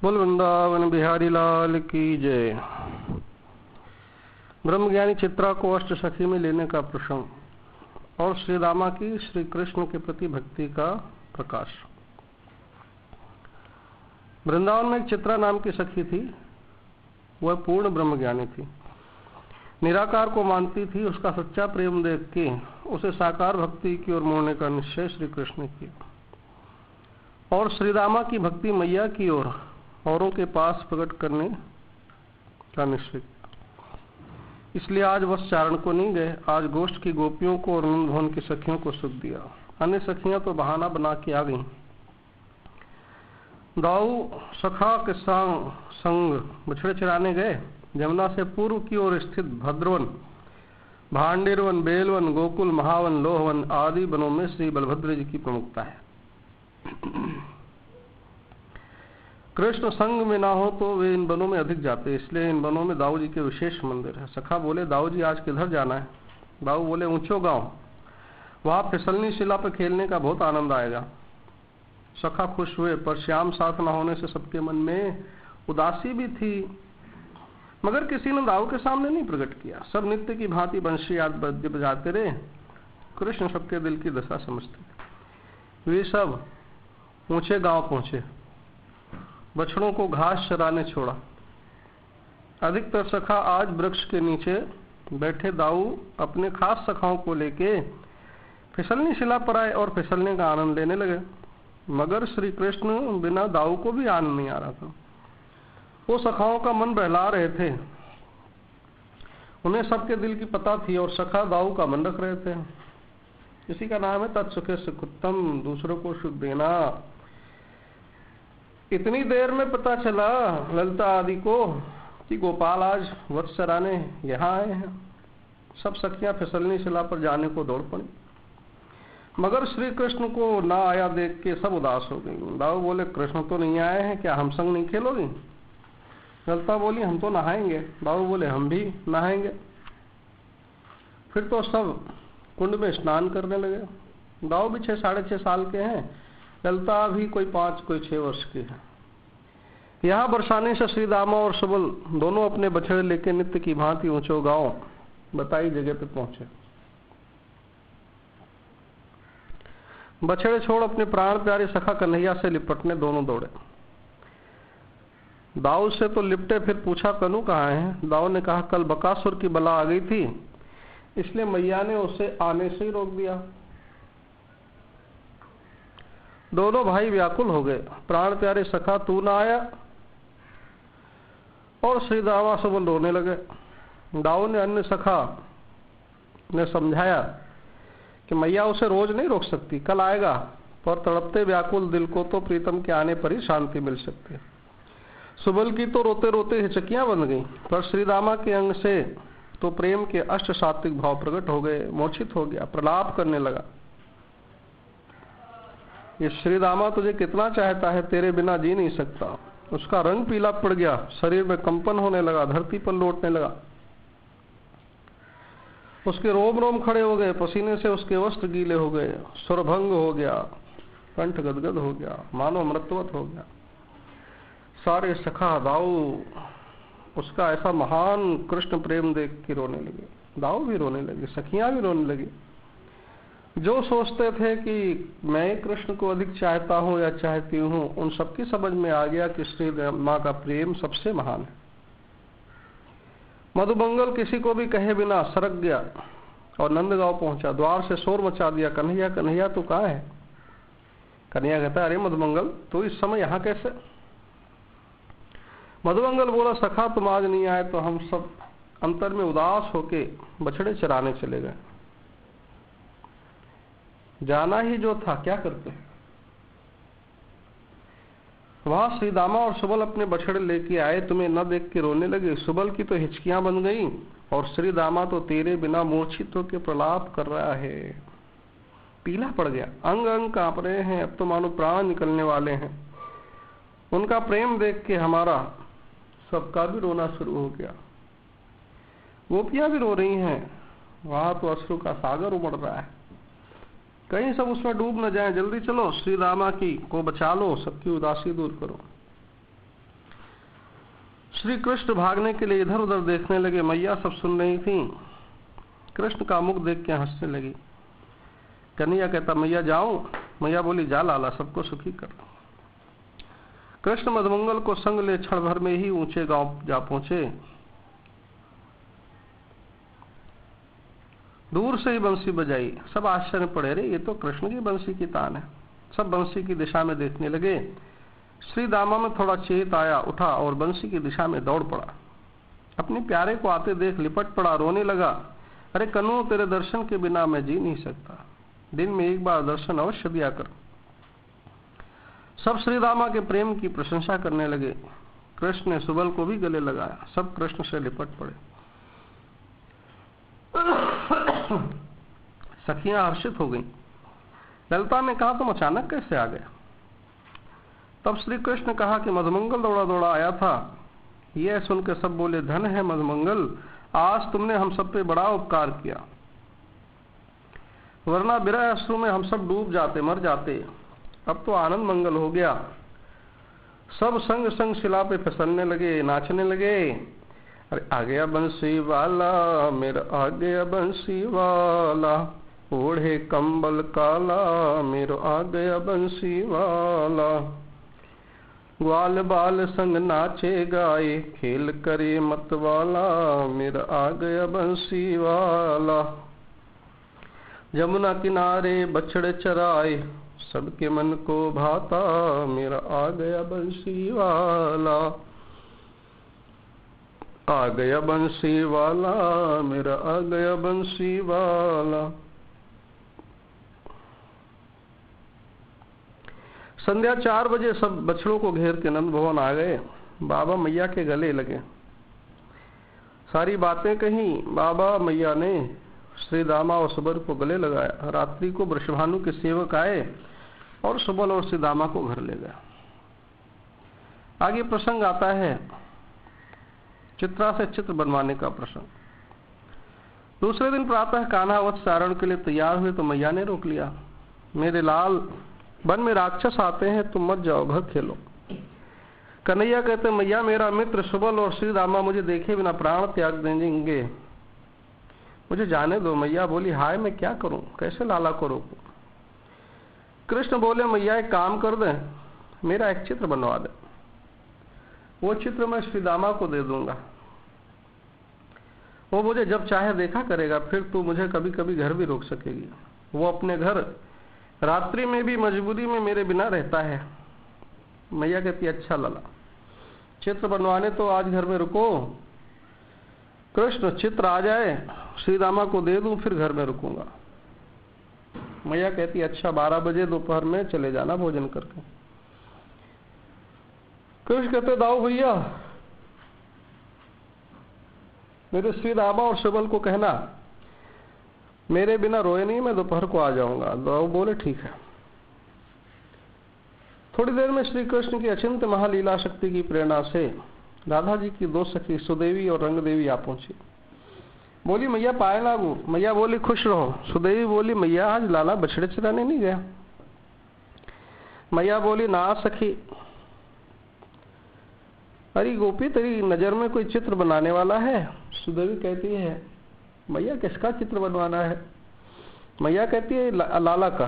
बोल वृंदावन बिहारी लाल की जय। ब्रह्मज्ञानी चित्रा को अष्ट सखी में लेने का प्रसंग और श्री रामा की श्री कृष्ण के प्रति भक्ति का प्रकाश। वृंदावन में एक चित्रा नाम की सखी थी। वह पूर्ण ब्रह्मज्ञानी थी, निराकार को मानती थी। उसका सच्चा प्रेम देख के उसे साकार भक्ति की ओर मोड़ने का निश्चय श्री कृष्ण ने किया और श्री रामा की भक्ति मैया की ओर औरों के पास प्रकट करने का निश्चय किया। इसलिए आज वह चारण को नहीं गए, आज गोष्ठ की गोपियों को और नंद भवन की सखियों को सुख दिया। अन्य सखियां तो बहाना बना के आ गईं। दाऊ सखा के संग बछड़े चराने गए। जमुना से पूर्व की ओर स्थित भद्रवन, भांडेरवन, बेलवन, गोकुल, महावन, लोहवन आदि वनों में श्री बलभद्र जी की प्रमुखता है। कृष्ण संग में ना हो तो वे इन वनों में अधिक जाते, इसलिए इन वनों में दाऊ जी के विशेष मंदिर है। सखा बोले, दाऊ जी आज किधर जाना है? दाऊ बोले, ऊंचो गांव, वहां फिसलनी शिला पर खेलने का बहुत आनंद आएगा। सखा खुश हुए, पर श्याम साथ न होने से सबके मन में उदासी भी थी, मगर किसी ने दाऊ के सामने नहीं प्रकट किया। सब नित्य की भांति बंशी याद बजाते रहे। कृष्ण सबके दिल की दशा समझते थे। वे सब ऊंचे गांव पहुंचे, बछड़ों को घास चराने छोड़ा। अधिकतर सखा आज वृक्ष के नीचे बैठे दाऊ अपने खास सखाओं को लेके फिसलनी शिला पर आए और फिसलने का आनंद लेने लगे। मगर श्री कृष्ण बिना दाऊ को भी आनंद नहीं आ रहा था। वो सखाओं का मन बहला रहे थे। उन्हें सबके दिल की पता थी और सखा दाऊ का मन रख रहे थे। इसी का नाम है तत्सुखे सुखोत्तम, दूसरों को सुख देना। इतनी देर में पता चला ललिता आदि को कि गोपाल आज वत्स चराने यहाँ आए हैं। सब सखियां फिसलनी शिला पर जाने को दौड़ पड़ी, मगर श्री कृष्ण को ना आया देख के सब उदास हो गई। दाऊ बोले, कृष्ण तो नहीं आए हैं, क्या हम संग नहीं खेलोगी? ललिता बोली, हम तो नहाएंगे। दाऊ बोले, हम भी नहाएंगे। फिर तो सब कुंड में स्नान करने लगे। दाऊ भी 6-6.5 साल के हैं, ललिता भी कोई 5 कोई 6 वर्ष की है। यहाँ बरसाने से श्री दामा और सुबल दोनों अपने बछड़े लेके नित्य की भांति ऊंचो गांव बताई जगह पे पहुंचे। बछड़े छोड़ अपने प्राण प्यारे सखा कन्हैया से लिपटने दोनों दौड़े। दाऊ से तो लिपटे, फिर पूछा, कन्हू कहाँ है? दाऊ ने कहा, कल बकासुर की बला आ गई थी, इसलिए मैया ने उसे आने से ही रोक दिया। दोनों भाई व्याकुल हो गए। प्राण प्यारे सखा तू ना आया? और श्री दामा सुबल रोने लगे। दाऊ ने अन्य सखा ने समझाया कि मैया उसे रोज नहीं रोक सकती, कल आएगा, पर तड़पते व्याकुल दिल को तो प्रीतम के आने पर ही शांति मिल सकती है। सुबल की तो रोते रोते हिचकियां बन गईं, पर श्री दामा के अंग से तो प्रेम के अष्ट सात्विक भाव प्रकट हो गए। मूर्छित हो गया, प्रलाप करने लगा, ये श्री दामा तुझे कितना चाहता है, तेरे बिना जी नहीं सकता। उसका रंग पीला पड़ गया, शरीर में कंपन होने लगा, धरती पर लौटने लगा। उसके रोम रोम खड़े हो गए, पसीने से उसके वस्त्र गीले हो गए, स्वरभंग हो गया, कंठ गदगद हो गया, मानो मृतवत हो गया। सारे सखा दाऊ उसका ऐसा महान कृष्ण प्रेम देख के रोने लगे। दाऊ भी रोने लगे, सखियां भी रोने लगी। जो सोचते थे कि मैं कृष्ण को अधिक चाहता हूं या चाहती हूं, उन सबकी समझ में आ गया कि श्री मां का प्रेम सबसे महान है। मधुमंगल किसी को भी कहे बिना सरक गया और नंदगांव पहुंचा। द्वार से शोर मचा दिया, कन्हैया कन्हैया तू कहाँ है? कन्हैया कहता, अरे मधुमंगल तू इस समय यहाँ कैसे? मधुमंगल बोला, सखा तुम आज नहीं आए तो हम सब अंतर में उदास होके बछड़े चराने चले गए। जाना ही जो था, क्या करते? वहां श्री दामा और सुबल अपने बछड़े लेके आए, तुम्हें न देख के रोने लगे। सुबल की तो हिचकियां बन गई और श्री दामा तो तेरे बिना मूर्छित होकर प्रलाप कर रहा है। पीला पड़ गया, अंग अंग कांप रहे हैं, अब तो मानो प्राण निकलने वाले हैं। उनका प्रेम देख के हमारा सबका भी रोना शुरू हो गया। गोपियां भी रो रही हैं, वहां तो अश्रु का सागर उमड़ रहा है। कहीं सब उसमें डूब न जाए, जल्दी चलो, श्री रामा की को बचा लो, सबकी उदासी दूर करो। श्री कृष्ण भागने के लिए इधर उधर देखने लगे। मैया सब सुन रही थी। कृष्ण का मुख देख के हंसने लगी। कन्हैया कहता मैया जाऊं? मैया बोली जा लाला, सबको सुखी कर। कृष्ण मधुमंगल को संग ले क्षण भर में ही ऊंचे गांव जा पहुंचे। दूर से ही बंसी बजाई। सब आश्चर्य पड़े, रे ये तो कृष्ण की बंसी की तान है। सब बंसी की दिशा में देखने लगे। श्री दामा में थोड़ा चेत आया, उठा और बंसी की दिशा में दौड़ पड़ा। अपने प्यारे को आते देख लिपट पड़ा, रोने लगा। अरे कन्हू, तेरे दर्शन के बिना मैं जी नहीं सकता। दिन में एक बार दर्शन अवश्य दिया कर। सब श्री दामा के प्रेम की प्रशंसा करने लगे। कृष्ण ने सुबल को भी गले लगाया। सब कृष्ण से लिपट पड़े। सखियां हर्षित हो गईं। ललिता ने कहा तुम अचानक कैसे आ गए? तब श्री कृष्ण ने कहा कि मधुमंगल दौड़ा दौड़ा आया था। यह सुनकर सब बोले धन है मधुमंगल, आज तुमने हम सब पे बड़ा उपकार किया, वरना विरह अश्रु में हम सब डूब जाते, मर जाते। अब तो आनंद मंगल हो गया। सब संग संग शिला पे फिसलने लगे, नाचने लगे। अरे आ गया बंसी वाला, मेरा आ गया बंसी वाला, ओढ़े कंबल काला, मेरा आ गया बंसी वाला। ग्वाल बाल संग नाचे गाए, खेल करे मत वाला, मेरा आ गया बंसी वाला। जमुना किनारे बछड़े चराए, सबके मन को भाता, मेरा आ गया बंसी वाला। आ गया बंसी वाला, मेरा आ गया बंसी वाला। संध्या 4 बजे सब बछड़ों को घेर के नंद भवन आ गए। बाबा मैया के गले लगे, सारी बातें कही। बाबा मैया ने श्री दामा और सुबल को गले लगाया। रात्रि को वृषभानु के सेवक आए और सुबल और श्री दामा को घर ले गए। आगे प्रसंग आता है चित्रा से चित्र बनवाने का प्रसंग। दूसरे दिन प्रातः कान्हा वत्स चारण के लिए तैयार हुए तो मैया ने रोक लिया। मेरे लाल, वन में राक्षस आते हैं, तुम मत जाओ, घर खेलो। कन्हैया कहते मैया मेरा मित्र सुबल और श्री दामा मुझे देखे बिना प्राण त्याग देंगे, मुझे जाने दो। मैया बोली हाय मैं क्या करूं, कैसे लाला को रोकूं? कृष्ण बोले मैया एक काम कर दे, मेरा एक चित्र बनवा दे, वो चित्र मैं श्री दामा को दे दूंगा, वो मुझे जब चाहे देखा करेगा, फिर तू मुझे कभी कभी घर भी रोक सकेगी। वो अपने घर रात्रि में भी मजबूरी में मेरे बिना रहता है। मैया कहती अच्छा लाला, चित्र बनवाने तो आज घर में रुको, कृष्ण चित्र आ जाए, श्री दामा को दे दूं, फिर घर में रुकूंगा। मैया कहती अच्छा 12 बजे दोपहर में चले जाना भोजन करके। कृष्ण कहते दाऊ भैया, मेरे श्री दामा और सुबल को कहना मेरे बिना रोए नहीं, मैं दोपहर को आ जाऊंगा। दाऊ बोले ठीक है। थोड़ी देर में श्री कृष्ण की अचिंत्य महालीला शक्ति की प्रेरणा से राधा जी की 2 सखी सुदेवी और रंग देवी आ पहुंची। बोली मैया पाए लागू। मैया बोली खुश रहो। सुदेवी बोली मैया आज लाला बछड़े चराने नहीं गया। मैया बोली ना सखी, अरे गोपी तेरी नजर में कोई चित्र बनाने वाला है? सुदेवी कहती है मैया किसका चित्र बनवाना है? मैया कहती है लाला का।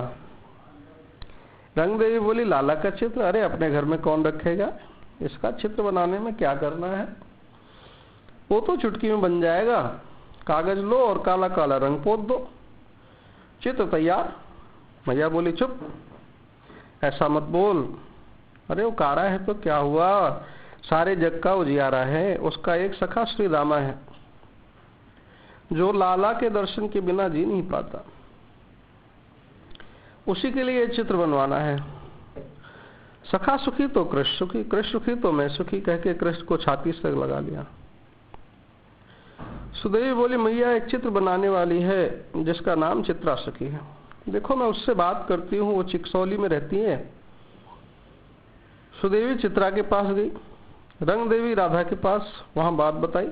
रंग देवी बोली लाला का चित्र? अरे अपने घर में कौन रखेगा, इसका चित्र बनाने में क्या करना है, वो तो चुटकी में बन जाएगा। कागज लो और काला काला रंग पोत दो, चित्र तैयार। मैया बोली चुप, ऐसा मत बोल। अरे वो कारा है तो क्या हुआ, सारे जग का उजियारा है। उसका एक सखा श्री दामा है जो लाला के दर्शन के बिना जी नहीं पाता, उसी के लिए चित्र बनवाना है। सखा सुखी तो कृष्ण सुखी, कृष्ण सुखी तो मैं सुखी, कह के कृष्ण को छाती से लगा लिया। सुदेवी बोली मैया एक चित्र बनाने वाली है जिसका नाम चित्रा सखी है। देखो मैं उससे बात करती हूँ, वो चिकसौली में रहती है। सुदेवी चित्रा के पास गई, रंग देवी राधा के पास, वहां बात बताई।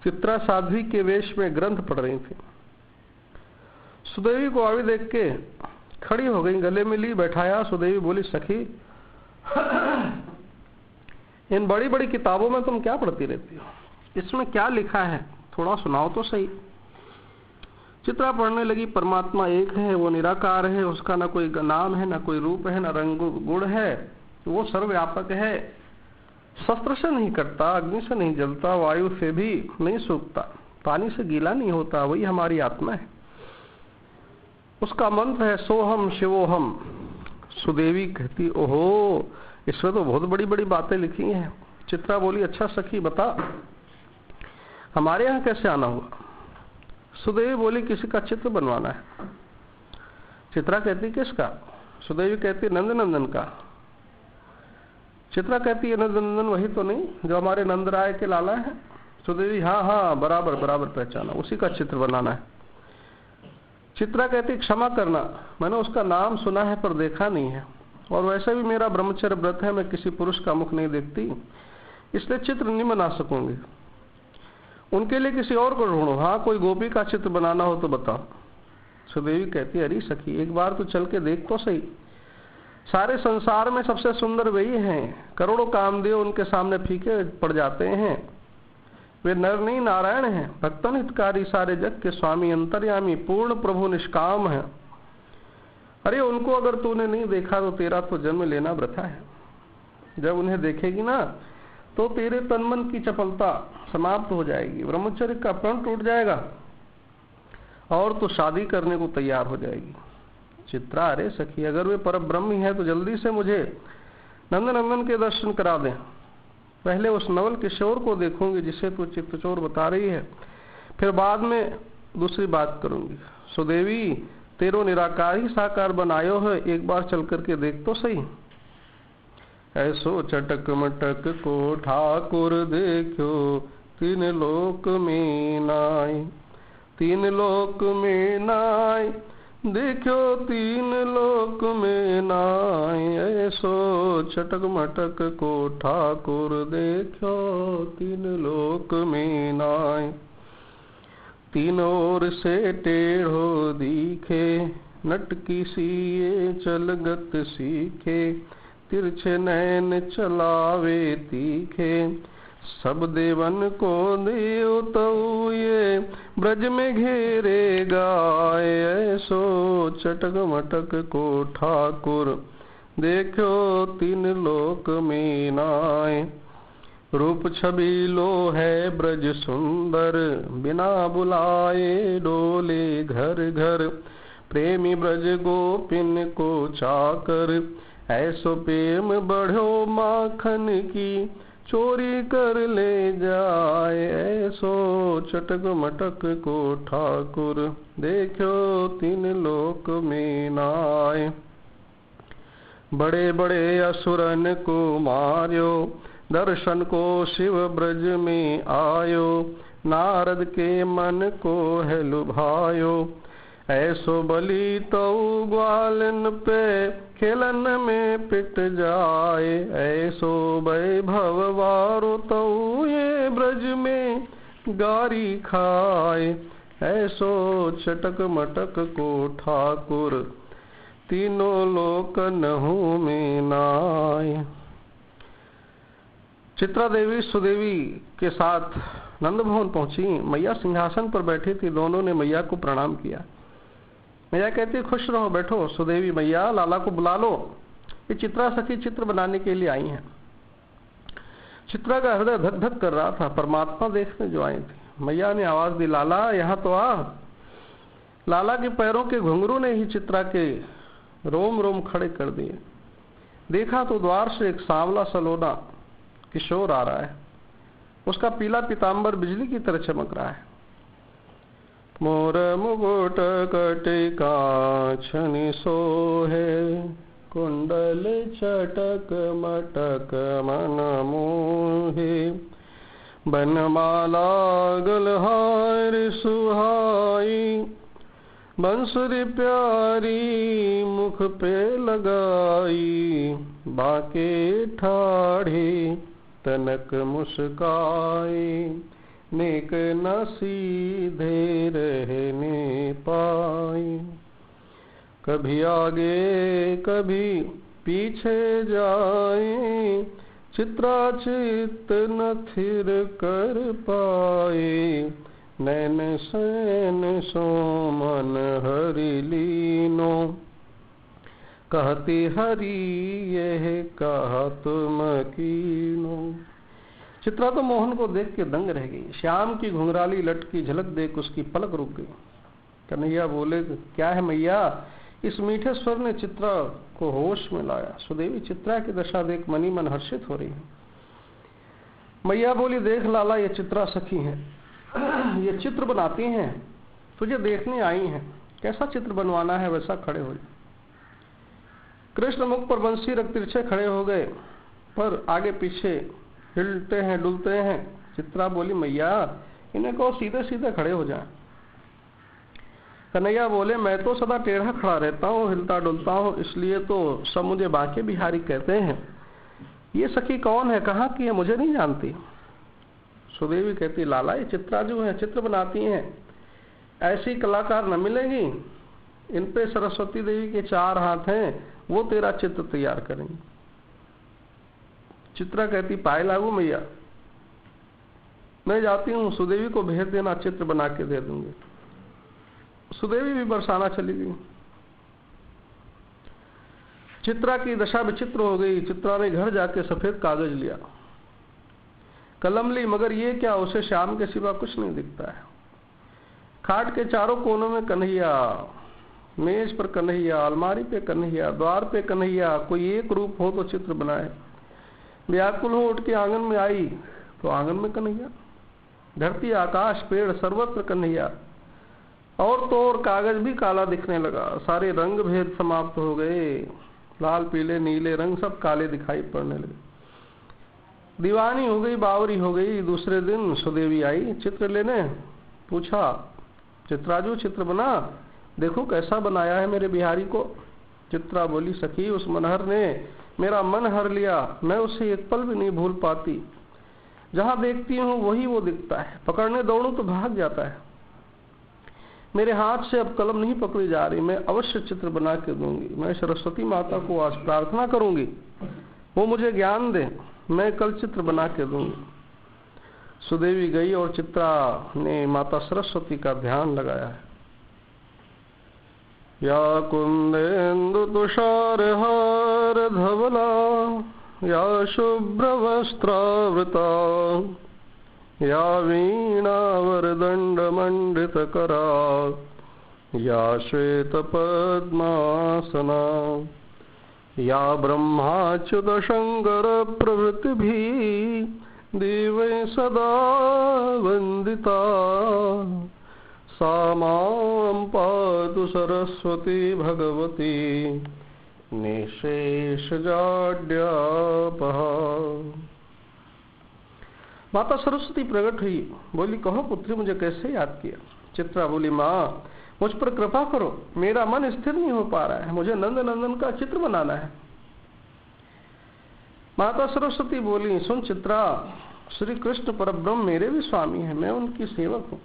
चित्रा साध्वी के वेश में ग्रंथ पढ़ रही थी। सुदेवी को आवी देख के खड़ी हो गई, गले में ली, बैठाया। सुदेवी बोली सखी इन बड़ी बड़ी किताबों में तुम क्या पढ़ती रहती हो? इसमें क्या लिखा है, थोड़ा सुनाओ तो सही। चित्रा पढ़ने लगी, परमात्मा एक है, वो निराकार है, उसका ना कोई नाम है, ना कोई रूप है, ना रंग गुण है, वो सर्वव्यापक है, शस्त्र से नहीं कटता, अग्नि से नहीं जलता, वायु से भी नहीं सूखता, पानी से गीला नहीं होता, वही हमारी आत्मा है। उसका मंत्र है सोहम शिवोहम। सुदेवी कहती ओहो, इसमें तो बहुत बड़ी बड़ी बातें लिखी हैं। चित्रा बोली अच्छा सखी बता, हमारे यहाँ कैसे आना हुआ? सुदेवी बोली किसी का चित्र बनवाना है। चित्रा कहती किसका? सुदेवी कहती नंद नंदन का। चित्रा कहती है नंद नंदन वही तो नहीं जो हमारे नंदराय के लाला है? सुदेवी हाँ हाँ बराबर बराबर पहचाना, उसी का चित्र बनाना है। चित्रा कहती क्षमा करना, मैंने उसका नाम सुना है पर देखा नहीं है, और वैसे भी मेरा ब्रह्मचर्य व्रत है, मैं किसी पुरुष का मुख नहीं देखती, इसलिए चित्र नहीं बना सकूंगी। उनके लिए किसी और को ढूंढो, हाँ कोई गोपी का चित्र बनाना हो तो बताओ। सुदेवी कहती अरे सखी एक बार तो चल के देख तो सही, सारे संसार में सबसे सुंदर वही हैं, करोड़ों कामदेव उनके सामने फीके पड़ जाते हैं, वे नर नहीं नारायण हैं, भक्तन हितकारी, सारे जग के स्वामी, अंतर्यामी, पूर्ण प्रभु, निष्काम है। अरे उनको अगर तूने नहीं देखा तो तेरा तो जन्म लेना वृथा है। जब उन्हें देखेगी ना तो तेरे तन मन की चपलता समाप्त हो जाएगी, ब्रह्मचर्य का प्रण टूट जाएगा और तो शादी करने को तैयार हो जाएगी। चित्रा अरे सखी अगर वे परब्रह्म ही है तो जल्दी से मुझे नंदनंदन के दर्शन करा दें, पहले उस नवल किशोर को देखूंगी जिसे तू चित्तचोर बता रही है, फिर बाद में दूसरी बात करूंगी। सुदेवी तेरो निराकार ही साकार बनायो है, एक बार चल करके देख तो सही। ऐसो चटक मटक को ठाकुर देखो, तीन लोक में नाय, तीन लोक में नाय, देखो तीन लोक में नाय। ऐसो चटक मटक को ठाकुर देखो, तीन लोक में नाय। तीन ओर से टेढ़ो दिखे, नटकी सीए चलगत सीखे, तिरछे नैन चलावे तीखे, सब देवन को देव तऊ ये ब्रज में घेरे गाए। ऐसो चटक मटक को ठाकुर देखो, तीन लोक में नाय। रूप छवि लो है ब्रज सुंदर, बिना बुलाए डोले घर घर, प्रेमी ब्रज गोपिन को चाकर, ऐसो प्रेम बढ़ो माखन की, चोरी कर ले जाए। ऐसो चटक मटक को ठाकुर देखो, तीन लोक में नाय। बड़े बड़े असुरन को मार्यो, दर्शन को शिव ब्रज में आयो, नारद के मन को है लुभायो। ऐसो बलि तो ग्वालन पे खेलन में पिट जाए, ऐसो वैभव वारो तो ये ब्रज में गारी खाए। ऐसो चटक मटक को ठाकुर, तीनों लोक नहु में नाय। चित्रा देवी सुदेवी के साथ नंद भवन पहुंची। मैया सिंहासन पर बैठी थी, दोनों ने मैया को प्रणाम किया। मैया कहती खुश रहो, बैठो। सुदेवी मैया लाला को बुला लो, ये चित्रा सखी चित्र बनाने के लिए आई हैं। चित्रा का हृदय धक धक कर रहा था, परमात्मा देखने जो आई थी। मैया ने आवाज दी लाला यहाँ तो आ। लाला के पैरों के घुंघरू ने ही चित्रा के रोम रोम खड़े कर दिए। देखा तो द्वार से एक सांवला सलोना किशोर आ रहा है, उसका पीला पीतांबर बिजली की तरह चमक रहा है। मोर मुकुट कटिका छनि सोहे, कुंडल चटक मटक मन मोहे, बनमाला गलहार सुहाई, बंसुरी प्यारी मुख पे लगाई, बाके ठाढ़े तनक मुस्काई, नेक न सीधे रहने पाई। कभी आगे कभी पीछे जाए, चित्रा चित्त न थिर कर पाए, नैन सैन सो मन हरि लीनो, कहती हरि यह कहा तुम कीनो। चित्रा तो मोहन को देख के दंग रह गई। श्याम की घुंघराली लट की झलक देख उसकी पलक रुक गई। कन्हैया बोले, क्या है मैया? इस मीठे स्वर ने चित्रा को होश में लाया। सुदेवी चित्रा की दशा देख मनी मन हर्षित हो रही है। मैया बोली, देख लाला, ये चित्रा सखी है, ये चित्र बनाती हैं, तुझे देखने आई हैं। कैसा चित्र बनवाना है वैसा खड़े हो। कृष्ण मुख पर बंसी रख तिरछे खड़े हो गए, पर आगे पीछे हिलते हैं डुलते हैं। चित्रा बोली, मैया इन्हें कहो सीधे सीधे खड़े हो जाएं। कन्हैया बोले, मैं तो सदा टेढ़ा खड़ा रहता हूँ, हिलता डुलता हूँ, इसलिए तो सब मुझे बांके बिहारी कहते हैं। ये सखी कौन है, कहाँ की है, मुझे नहीं जानती। सुदेवी कहती, लाला ये चित्रा जो है चित्र बनाती हैं, ऐसी कलाकार न मिलेगी। इन पे सरस्वती देवी के 4 हाथ हैं, वो तेरा चित्र तैयार करेंगे। चित्रा कहती, पाए लागू मैया, मैं जाती हूँ, सुदेवी को भेज देना, चित्र बना के दे दूंगी। सुदेवी भी बरसाना चली गई। चित्रा की दशा विचित्र हो गई। चित्रा ने घर जाके सफेद कागज लिया, कलम ली, मगर ये क्या, उसे श्याम के सिवा कुछ नहीं दिखता है। खाट के चारों कोनों में कन्हैया, मेज पर कन्हैया, अलमारी पे कन्हैया, द्वार पे कन्हैया, कोई एक रूप हो तो चित्र बनाए। व्याकुल हो उठ के आंगन में आई तो आंगन में कन्हैया, धरती आकाश पेड़ सर्वत्र कन्हैया। और तो और कागज भी काला दिखने लगा, सारे रंग भेद समाप्त हो गए, लाल पीले नीले रंग सब काले दिखाई पड़ने लगे। दीवानी हो गई, बावरी हो गई। दूसरे दिन सुदेवी आई चित्र लेने, पूछा, चित्राजू चित्र बना, देखो कैसा बनाया है मेरे बिहारी को। चित्रा बोली, सखी उस मनहर ने मेरा मन हर लिया, मैं उसे एक पल भी नहीं भूल पाती। जहां देखती हूँ वही वो दिखता है, पकड़ने दौड़ूं तो भाग जाता है। मेरे हाथ से अब कलम नहीं पकड़ी जा रही, मैं अवश्य चित्र बना के दूंगी। मैं सरस्वती माता को आज प्रार्थना करूंगी, वो मुझे ज्ञान दे, मैं कल चित्र बना के दूंगी। सुदेवी गई और चित्रा ने माता सरस्वती का ध्यान लगाया है। या कुंदेन्दु तुषारहार धवला, या शुभ्र वस्त्रावृता, या वीणा वरदंड मंडित करा, या श्वेत पद्मासना, या ब्रह्माच्युत शंकर प्रभृतिभिः दिवै सदा वंदिता, सा मां पातु सरस्वती भगवती निशेषजाड्यापहा। माता सरस्वती प्रकट हुई, बोली, कहो पुत्री मुझे कैसे याद किया। चित्रा बोली, माँ मुझ पर कृपा करो, मेरा मन स्थिर नहीं हो पा रहा है, मुझे नंद नंदन का चित्र बनाना है। माता सरस्वती बोली, सुन चित्रा, श्री कृष्ण परब्रह्म मेरे भी स्वामी हैं, मैं उनकी सेवक हूँ,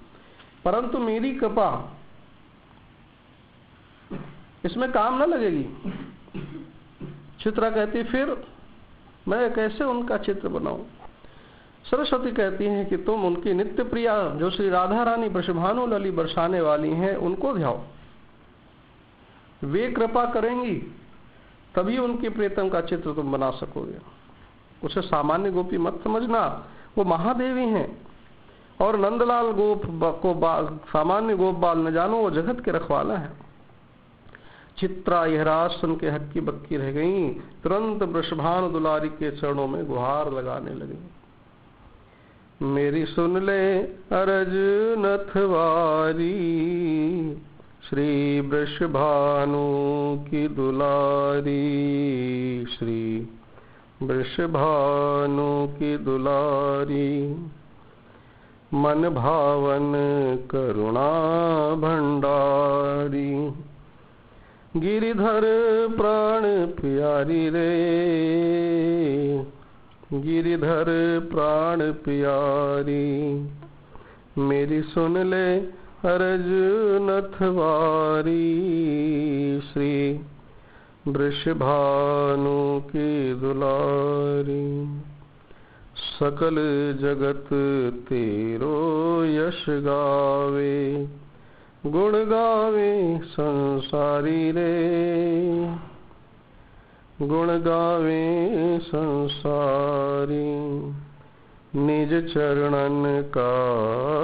परंतु मेरी कृपा इसमें काम न लगेगी। चित्रा कहती, फिर मैं कैसे उनका चित्र बनाऊं। सरस्वती कहती हैं कि तुम उनकी नित्य प्रिया जो श्री राधा रानी वृषभानु लली बरसाने वाली हैं उनको ध्याओ, वे कृपा करेंगी तभी उनकी प्रीतम का चित्र तुम बना सकोगे। उसे सामान्य गोपी मत समझना, वो महादेवी हैं, और नंदलाल गोप को सामान्य गोप बाल न जानो, वो जगत के रखवाला है। चित्रा यह राज सुन के हक्की बक्की रह गई, तुरंत वृषभानु दुलारी के चरणों में गुहार लगाने लगी। मेरी सुन ले अरज नथवारी, श्री वृषभानु की दुलारी, श्री वृषभानु की दुलारी, मन भावन करुणा भंडारी, गिरिधर प्राण प्यारी रे, गिरिधर प्राण प्यारी, मेरी सुन ले अरज नथवारी, श्री वृषभानु की दुलारी, सकल जगत तेरो यश गावे, गुण गावे संसारी रे, गुण गावे संसारी। निज चरणन का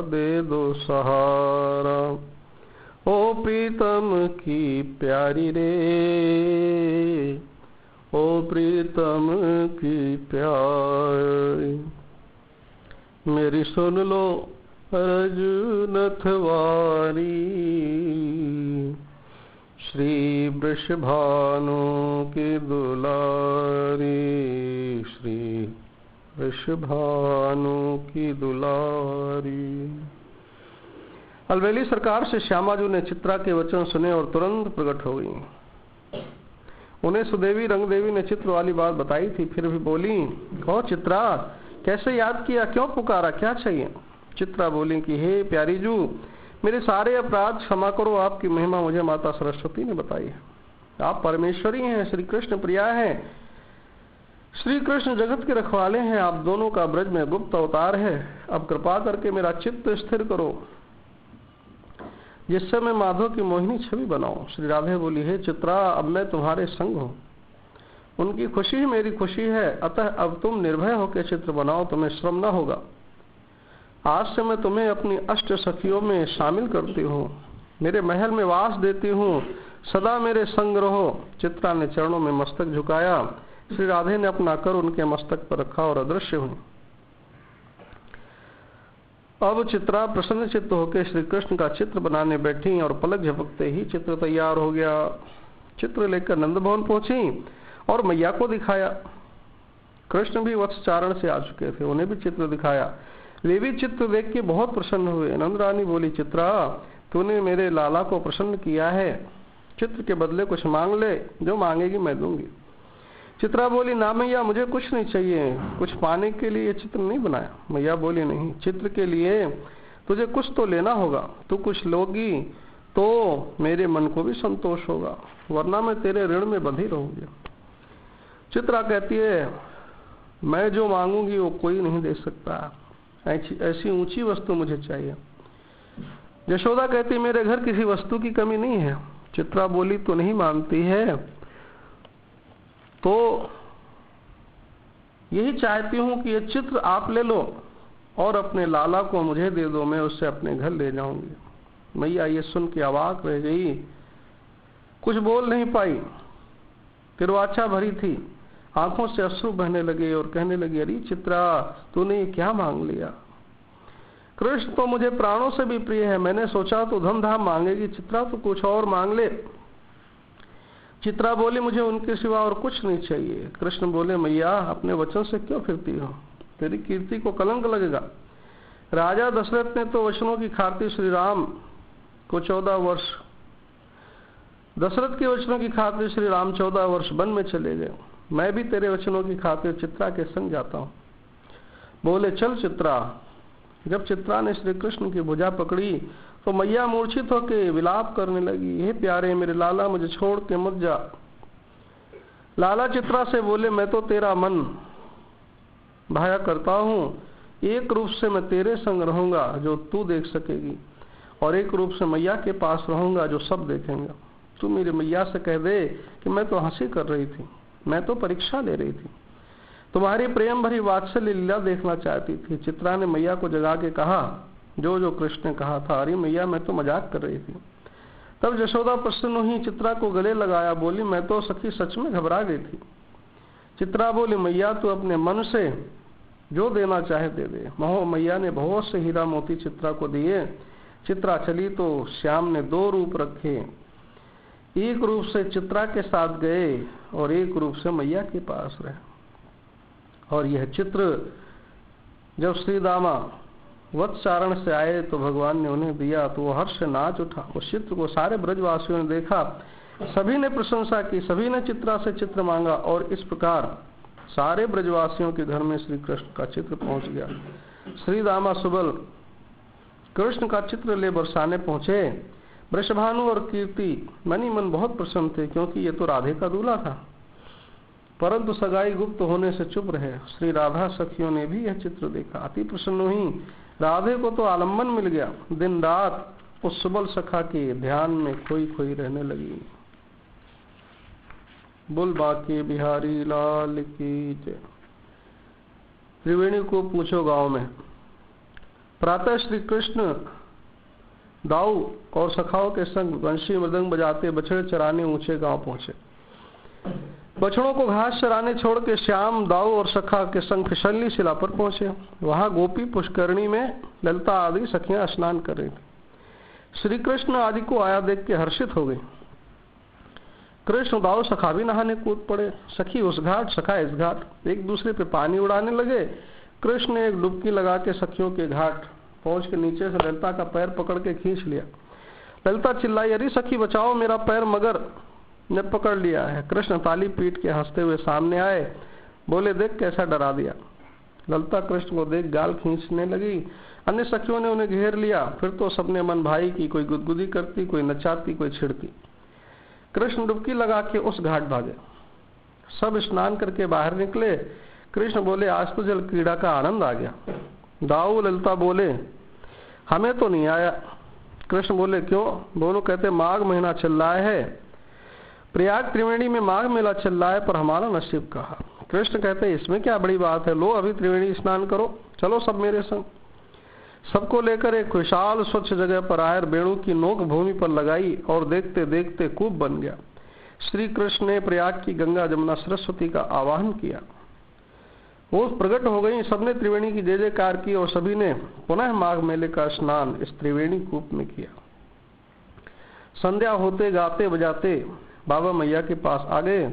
दे दो सहारा, ओ प्रीतम की प्यारी रे, ओ प्रीतम की प्यारी। मेरी सुन लो अरज नथवारी, श्री वृषभानु की दुलारी, श्री वृषभानु की दुलारी। अलवेली सरकार से श्यामाजू ने चित्रा के वचन सुने और तुरंत प्रकट हो गई। उन्हें सुदेवी रंगदेवी ने चित्र वाली बात बताई थी, फिर भी बोली, कहो चित्रा, कैसे याद किया, क्यों पुकारा, क्या चाहिए? चित्रा बोली कि हे प्यारी जू, मेरे सारे अपराध क्षमा करो। आपकी महिमा मुझे माता सरस्वती ने बताई है। आप परमेश्वरी हैं, श्री कृष्ण प्रिया हैं, श्री कृष्ण जगत के रखवाले हैं। आप दोनों का ब्रज में गुप्त अवतार है। अब कृपा करके मेरा चित्त स्थिर करो, जिससे मैं माधव की मोहिनी छवि बनाऊं। श्री राधे बोली, हे चित्रा, अब मैं तुम्हारे संग हूं, उनकी खुशी ही मेरी खुशी है, अतः अब तुम निर्भय होकर चित्र बनाओ, तुम्हें श्रम न होगा। आज से मैं तुम्हें अपनी अष्ट सखियों में शामिल करती हूँ, मेरे महल में वास देती हूँ, सदा मेरे संग रहो। चित्रा ने चरणों में मस्तक झुकाया। श्री राधे ने अपना कर उनके मस्तक पर रखा और अदृश्य हुई। अब चित्रा प्रसन्न चित्त होकर श्री कृष्ण का चित्र बनाने बैठी और पलक झपकते ही चित्र तैयार हो गया। चित्र लेकर नंद भवन पहुंची और मैया को दिखाया। कृष्ण भी वत्सचारण से आ चुके थे, उन्हें भी चित्र दिखाया। वे भी चित्र देख के बहुत प्रसन्न हुए। नंद रानी बोली, चित्रा, तूने मेरे लाला को प्रसन्न किया है, चित्र के बदले कुछ मांग ले, जो मांगेगी मैं दूंगी। चित्रा बोली, ना मैया, मुझे कुछ नहीं चाहिए, कुछ पाने के लिए चित्र नहीं बनाया। मैया बोली, नहीं, चित्र के लिए तुझे कुछ तो लेना होगा, तू कुछ लोगी तो मेरे मन को भी संतोष होगा, वरना मैं तेरे ऋण में बंधी रहूंगी। चित्रा कहती है, मैं जो मांगूंगी वो कोई नहीं दे सकता, ऐसी ऊंची वस्तु मुझे चाहिए। यशोदा कहती, मेरे घर किसी वस्तु की कमी नहीं है। चित्रा बोली, तो नहीं मानती है तो यही चाहती हूं कि ये चित्र आप ले लो और अपने लाला को मुझे दे दो, मैं उससे अपने घर ले जाऊंगी। मैया ये सुन के अवाक रह गई, कुछ बोल नहीं पाई। तिरवाचा भरी थी, आंखों से अश्रु बहने लगे और कहने लगी, अरे चित्रा, तूने ये क्या मांग लिया? कृष्ण तो मुझे प्राणों से भी प्रिय है, मैंने सोचा तो धूमधाम मांगेगी, चित्रा तो कुछ और मांग ले। चित्रा बोली, मुझे उनके सिवा और कुछ नहीं चाहिए। कृष्ण बोले, मैया, अपने वचन से क्यों फिरती हो? तेरी कीर्ति को कलंक लगेगा। राजा दशरथ ने तो वचनों की खातिर श्री राम को 14 वर्ष, दशरथ के वचनों की खातिर श्री राम 14 वर्ष वन में चले गए। मैं भी तेरे वचनों की खातिर चित्रा के संग जाता हूँ। बोले, चल चित्रा। जब चित्रा ने श्री कृष्ण की भुजा पकड़ी तो मैया मूर्छित होकर विलाप करने लगी, हे प्यारे मेरे लाला, मुझे छोड़ के मत जा। लाला चित्रा से बोले, मैं तो तेरा मन भाया करता हूँ, एक रूप से मैं तेरे संग रहूंगा जो तू देख सकेगी, और एक रूप से मैया के पास रहूंगा जो सब देखेंगे। तू मेरी मैया से कह दे कि मैं तो हंसी कर रही थी, मैं तो परीक्षा ले रही थी, तुम्हारी प्रेम भरी वात्सल्य लीला देखना चाहती थी। चित्रा ने मैया को जगा के कहा जो जो कृष्ण ने कहा था। अरे मैया, मैं तो मजाक कर रही थी। तब यशोदा प्रसन्न हुई, चित्रा को गले लगाया, बोली, मैं तो सखी सच में घबरा गई थी। चित्रा बोली, मैया तू अपने मन से जो देना चाहे दे दे। मैया ने बहुत से हीरा मोती चित्रा को दिए। चित्रा चली तो श्याम ने 2 रूप रखे, एक रूप से चित्रा के साथ गए और एक रूप से मैया के पास रहे। और यह चित्र जब श्री दामा वत्सचारण से आए तो भगवान ने उन्हें दिया तो वो हर्ष से नाच उठा। उस चित्र को सारे ब्रजवासियों ने देखा, सभी ने प्रशंसा की, सभी ने चित्रा से चित्र मांगा और इस प्रकार सारे ब्रजवासियों के घर में श्री कृष्ण का चित्र पहुंच गया। श्री दामा सुबल कृष्ण का चित्र ले बरसाने पहुंचे। वृषभानु और कीर्ति मन ही मन बहुत प्रसन्न थे, क्योंकि ये तो राधे का दूल्हा था। परंतु सगाई गुप्त होने से चुप रहे। श्री राधा सखियों ने भी यह चित्र देखा, अति प्रसन्न हुई। राधे को तो आलम्बन मिल गया। दिन रात उस सुबल सखा के ध्यान में खोई खोई रहने लगी। बोल बाके बिहारी लाल की जय। त्रिवेणी को पूछो गांव में। प्रातः श्री कृष्ण दाऊ और सखाओं के संग वंशी मृदंग बजाते बछड़े चराने ऊंचे गांव पहुंचे। बछड़ों को घास चराने छोड़ के श्याम दाऊ और सखा के संग फिसलनी शिला पर पहुंचे। वहां गोपी पुष्करणी में ललिता आदि सखियां स्नान कर रही थी। श्री कृष्ण आदि को आया देख के हर्षित हो गई। कृष्ण दाऊ सखा भी नहाने कूद पड़े। सखी उस घाट, सखा इस घाट, एक दूसरे पे पानी उड़ाने लगे। कृष्ण ने एक डुबकी लगा के सखियों के घाट पहुंच के नीचे से ललिता का पैर पकड़ के खींच लिया। ललिता चिल्लाई, अरे सखी बचाओ, मेरा पैर मगर ने पकड़ लिया है। कृष्ण ताली पीट के हंसते हुए सामने आए, बोले देख कैसा डरा दिया। ललिता कृष्ण को देख गाल खींचने लगी। अन्य सखियों ने उन्हें घेर लिया। फिर तो सबने मन भाई की, कोई गुदगुदी करती, कोई नचाती, कोई छिड़ती। कृष्ण डुबकी लगा के उस घाट भागे। सब स्नान करके बाहर निकले। कृष्ण बोले आज तो जल क्रीड़ा का आनंद आ गया। दाऊ ललिता बोले हमें तो नहीं आया। कृष्ण बोले क्यों? दोनों कहते माघ महीना चल रहा है, प्रयाग त्रिवेणी में माघ मेला चल रहा है, पर हमारा नसीब कहा। कृष्ण कहते इसमें क्या बड़ी बात है, लो अभी त्रिवेणी स्नान करो, चलो सब मेरे संग। सबको लेकर एक विशाल स्वच्छ जगह पर आए, बेणु की नोक भूमि पर लगाई और देखते देखते कूप बन गया। श्री कृष्ण ने प्रयाग की गंगा जमुना सरस्वती का आवाहन किया, वो प्रकट हो गई। सबने त्रिवेणी की जय जयकार की और सभी ने पुनः माघ मेले का स्नान इस त्रिवेणी कूप में किया। संध्या होते गाते बजाते बाबा मैया के पास आ गए।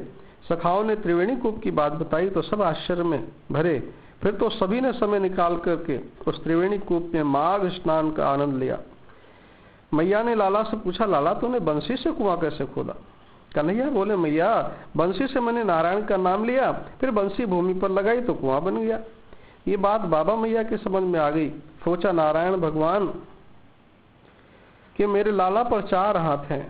सखाओं ने त्रिवेणी कूप की बात बताई तो सब आश्चर्य में भरे। फिर तो सभी ने समय निकाल करके उस त्रिवेणी कूप में माघ स्नान का आनंद लिया। मैया ने लाला से पूछा, लाला तूने बंसी से कुआं कैसे खोदा? कन्हैया बोले, मैया बंसी से मैंने नारायण का नाम लिया, फिर बंसी भूमि पर लगाई तो कुआं बन गया। ये बात बाबा मैया के समझ में आ गई। सोचा नारायण भगवान कि मेरे लाला पर 4 हाथ हैं।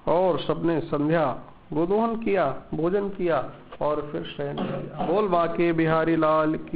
और सबने संध्या गोदोहन किया, भोजन किया और फिर शयन किया। बोल बाके बिहारी लाल की।